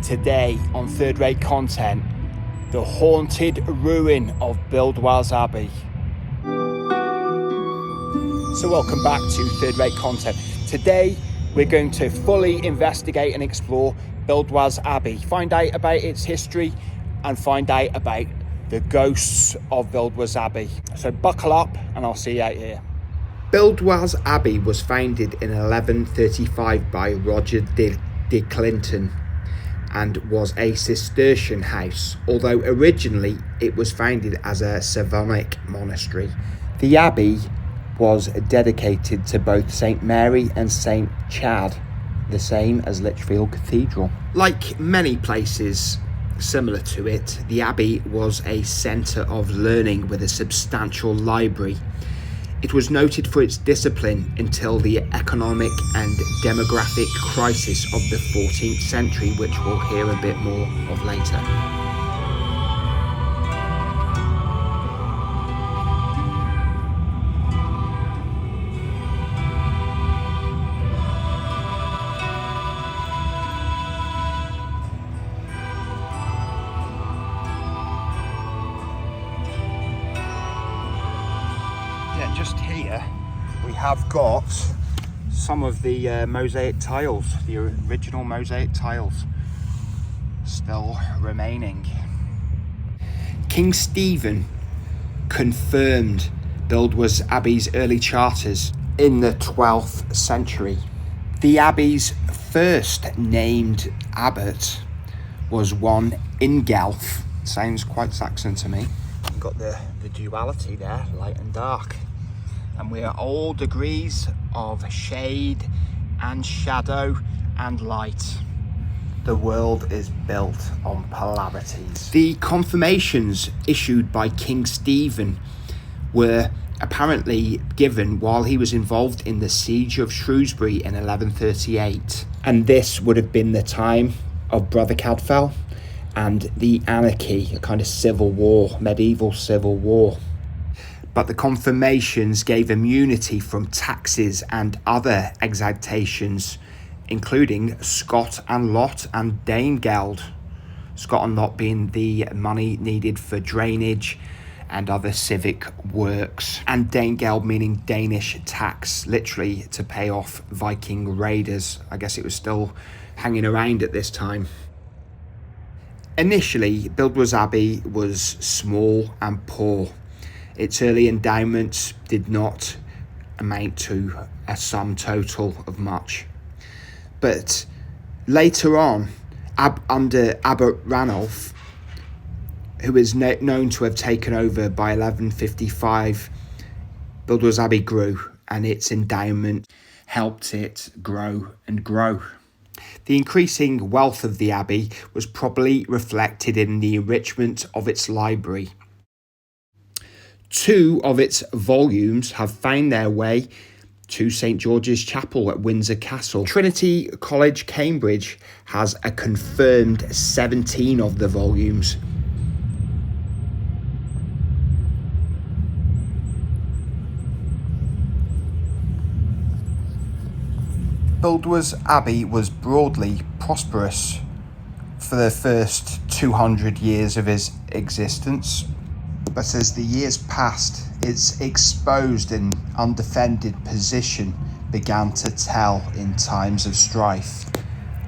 Today on Third Rate Content, the haunted ruin of Buildwas Abbey. So welcome back to Third Rate Content. Today we're going to fully investigate and explore Buildwas Abbey, find out about its history and find out about the ghosts of Buildwas Abbey. So buckle up and I'll see you out here. Buildwas Abbey was founded in 1135 by Roger de Clinton and was a Cistercian house, although originally it was founded as a Slavonic monastery. The abbey was dedicated to both St Mary and St Chad, the same as Lichfield Cathedral. Like many places similar to it, the abbey was a centre of learning with a substantial library. It was noted for its discipline until the economic and demographic crisis of the 14th century, which we'll hear a bit more of later. Just here we have got some of the mosaic tiles, the original mosaic tiles still remaining. King Stephen confirmed Buildwas Abbey's early charters in the 12th century. The abbey's first named abbot was one Ingelf. Sounds quite Saxon to me. You've got the duality there, light and dark. And we are all degrees of shade and shadow and light. The world is built on polarities. The confirmations issued by King Stephen were apparently given while he was involved in the siege of Shrewsbury in 1138. And this would have been the time of Brother Cadfael and the anarchy, a kind of civil war, medieval civil war. But the confirmations gave immunity from taxes and other exactions, including Scot and Lot and Danegeld. Scot and Lot being the money needed for drainage and other civic works, and Danegeld meaning Danish tax, literally to pay off Viking raiders. I guess it was still hanging around at this time. Initially, Buildwas Abbey was small and poor. Its early endowments did not amount to a sum total of much. But later on, under Abbot Ranulph, who is known to have taken over by 1155, Buildwas Abbey grew and its endowment helped it grow and grow. The increasing wealth of the abbey was probably reflected in the enrichment of its library. 2 of its volumes have found their way to St George's Chapel at Windsor Castle. Trinity College, Cambridge has a confirmed 17 of the volumes. Buildwas Abbey was broadly prosperous for the first 200 years of its existence. But as the years passed, its exposed and undefended position began to tell in times of strife.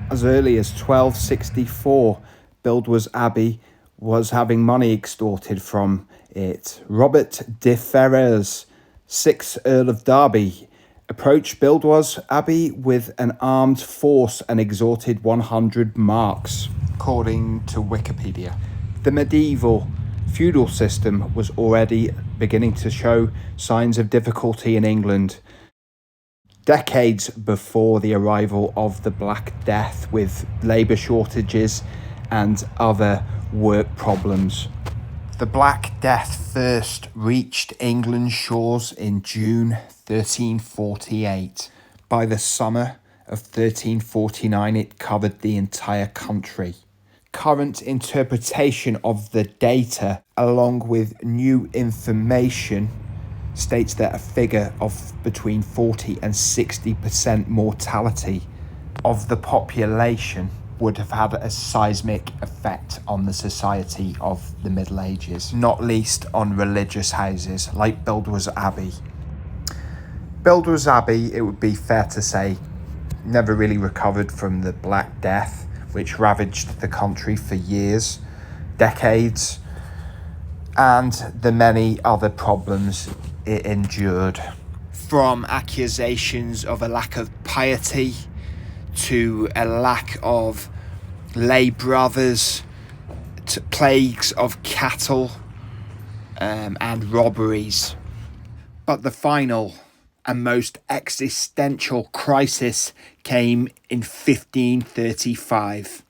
As early as 1264, Buildwas Abbey was having money extorted from it. Robert de Ferrers, 6th Earl of Derby, approached Buildwas Abbey with an armed force and extorted 100 marks, according to Wikipedia. The medieval feudal system was already beginning to show signs of difficulty in England, decades before the arrival of the Black Death, with labour shortages and other work problems. The Black Death first reached England's shores in June 1348. By the summer of 1349, it covered the entire country. Current interpretation of the data, along with new information, states that a figure of between 40 and 60% mortality of the population would have had a seismic effect on the society of the Middle Ages, not least on religious houses like Buildwas Abbey. Buildwas Abbey, it would be fair to say, never really recovered from the Black Death, which ravaged the country for years, decades, and the many other problems it endured. From accusations of a lack of piety to a lack of lay brothers, to plagues of cattle and robberies. But the final and most existential crisis came in 1535,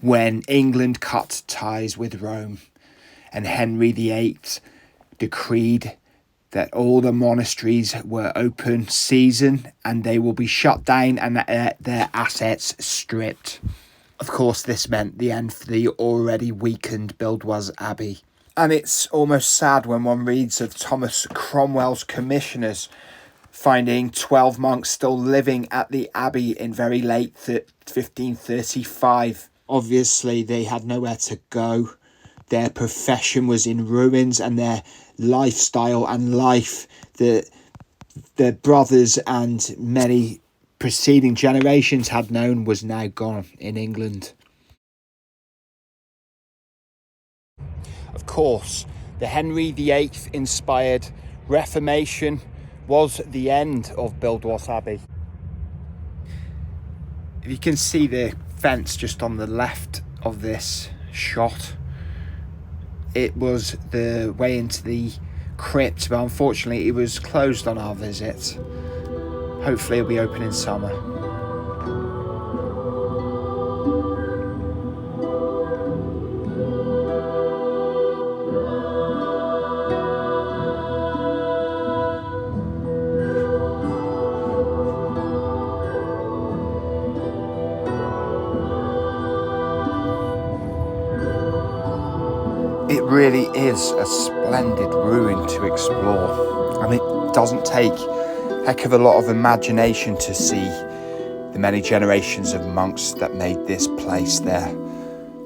when England cut ties with Rome and Henry VIII decreed that all the monasteries were open season and they will be shut down and their assets stripped. Of course, this meant the end for the already weakened Buildwas Abbey. And it's almost sad when one reads of Thomas Cromwell's commissioners finding 12 monks still living at the abbey in very late 1535. Obviously, they had nowhere to go. Their profession was in ruins, and their lifestyle and life that their brothers and many preceding generations had known was now gone in England. Of course, the Henry VIII inspired Reformation was the end of Buildwas Abbey. If you can see the fence just on the left of this shot, it was the way into the crypt, but unfortunately it was closed on our visit. Hopefully it'll be open in summer. It really is a splendid ruin to explore, and it doesn't take a heck of a lot of imagination to see the many generations of monks that made this place their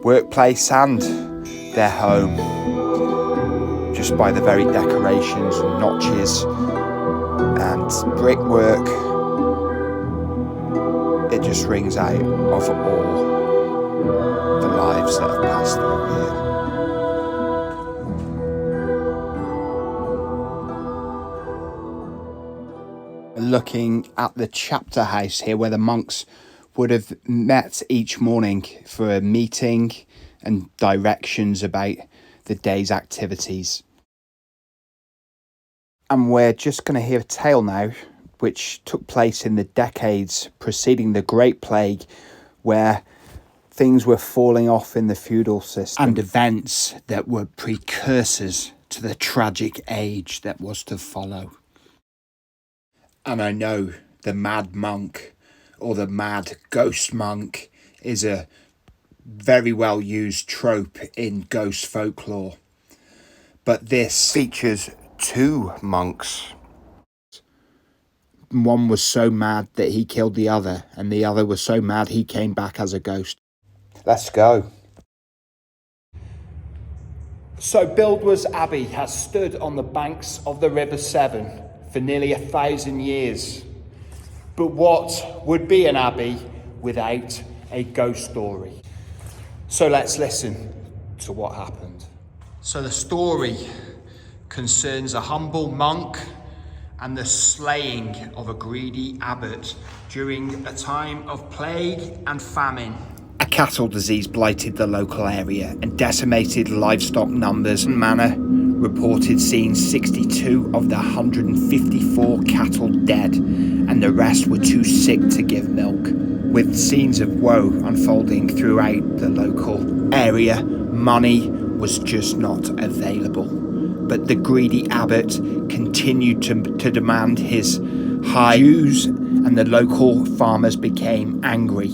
workplace and their home, just by the very decorations and notches and brickwork. It just rings out of all the lives that have passed through here. Looking at the chapter house here, where the monks would have met each morning for a meeting and directions about the day's activities. And we're just going to hear a tale now which took place in the decades preceding the Great Plague, where things were falling off in the feudal system, and events that were precursors to the tragic age that was to follow. And I know the mad monk or the mad ghost monk is a very well used trope in ghost folklore. But this features two monks. One was so mad that he killed the other, and the other was so mad he came back as a ghost. Let's go. So Buildwas Abbey has stood on the banks of the River Severn for nearly 1,000 years. But what would be an abbey without a ghost story? So let's listen to what happened. So the story concerns a humble monk and the slaying of a greedy abbot during a time of plague and famine. A cattle disease blighted the local area and decimated livestock numbers. Manor reported seeing 62 of the 154 cattle dead, and the rest were too sick to give milk. With scenes of woe unfolding throughout the local area, money was just not available. But the greedy abbot continued to demand his high dues, and the local farmers became angry.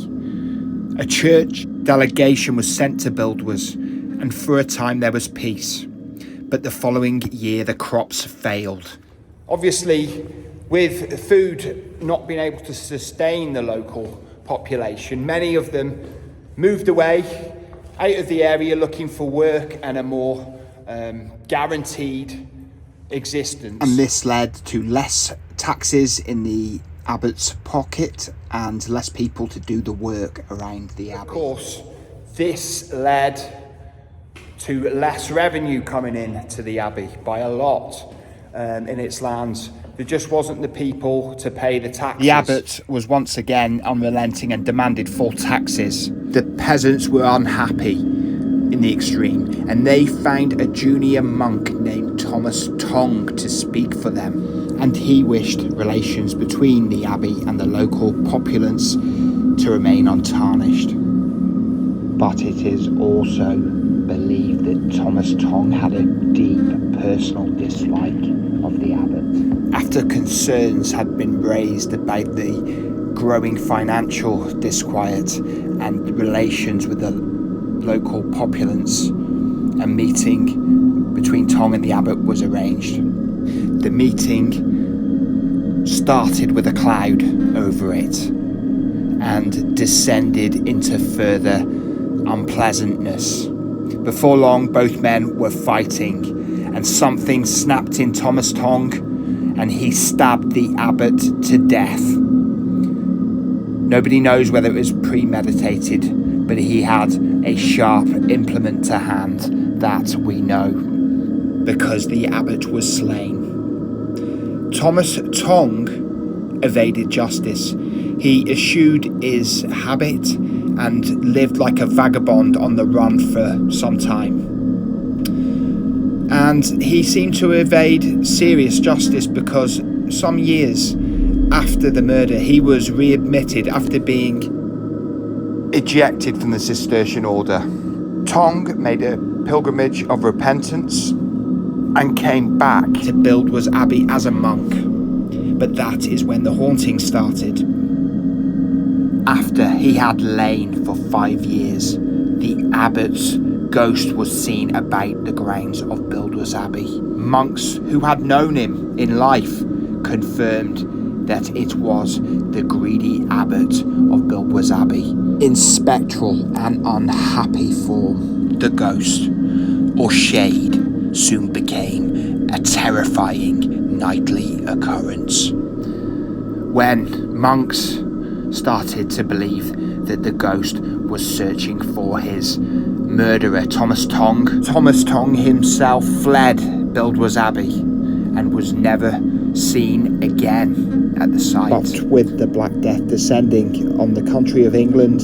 A church delegation was sent to Buildwas, and for a time there was peace. But the following year the crops failed. Obviously, with food not being able to sustain the local population, many of them moved away out of the area looking for work and a more guaranteed existence. And this led to less taxes in the abbot's pocket and less people to do the work around the abbey. Of course, this led to less revenue coming in to the abbey by a lot in its lands. There just wasn't the people to pay the taxes. The abbot was once again unrelenting and demanded full taxes. The peasants were unhappy in the extreme, and they found a junior monk named Thomas Tong to speak for them. And he wished relations between the abbey and the local populace to remain untarnished. But it is also believed that Thomas Tong had a deep personal dislike of the abbot. After concerns had been raised about the growing financial disquiet and relations with the local populace, a meeting between Tong and the abbot was arranged. The meeting started with a cloud over it and descended into further unpleasantness. Before long, both men were fighting, and something snapped in Thomas Tong, and he stabbed the abbot to death. Nobody knows whether it was premeditated, but he had a sharp implement to hand, that we know, because the abbot was slain. Thomas Tong evaded justice. He eschewed his habit and lived like a vagabond on the run for some time. And he seemed to evade serious justice because some years after the murder, he was readmitted after being ejected from the Cistercian order. Tong made a pilgrimage of repentance and came back to Buildwas Abbey as a monk. But that is when the haunting started. After he had lain for 5 years, the abbot's ghost was seen about the grounds of Buildwas Abbey. Monks who had known him in life confirmed that it was the greedy abbot of Buildwas Abbey, in spectral and unhappy form. The ghost, or shade, soon became a terrifying nightly occurrence. When monks started to believe that the ghost was searching for his murderer, Thomas Tong himself fled Buildwas Abbey and was never seen again at the site. But with the Black Death descending on the country of England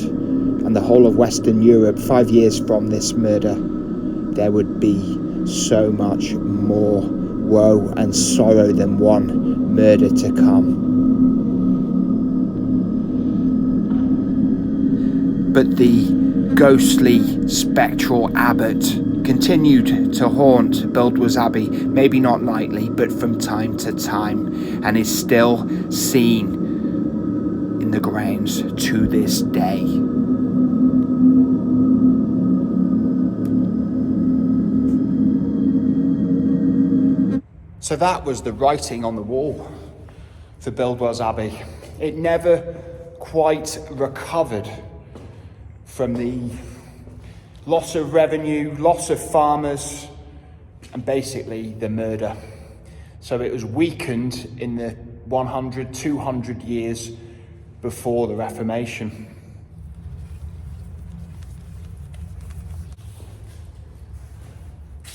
and the whole of Western Europe 5 years from this murder, there would be so much more woe and sorrow than one murder to come. But the ghostly, spectral abbot continued to haunt Buildwas Abbey, maybe not nightly, but from time to time, and is still seen in the grounds to this day. So that was the writing on the wall for Buildwas Abbey. It never quite recovered from the loss of revenue, loss of farmers, and basically the murder. So it was weakened in the 100, 200 years before the Reformation.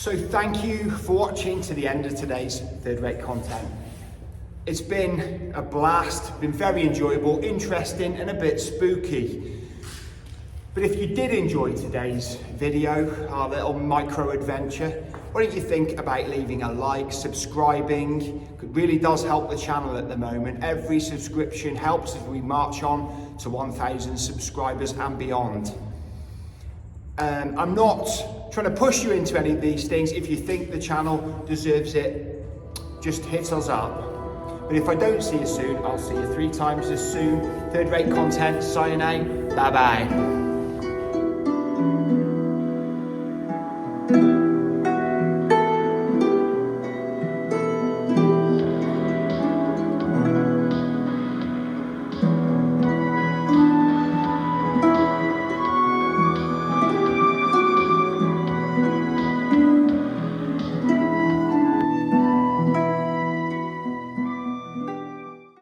So thank you for watching to the end of today's third rate content. It's been a blast, been very enjoyable, interesting and a bit spooky. But if you did enjoy today's video, our little micro adventure, why don't you think about leaving a like, subscribing? It really does help the channel at the moment. Every subscription helps as we march on to 1,000 subscribers and beyond. I'm not trying to push you into any of these things. If you think the channel deserves it, just hit us up. But if I don't see you soon, I'll see you 3 times as soon. Third rate content, signing out. Bye bye.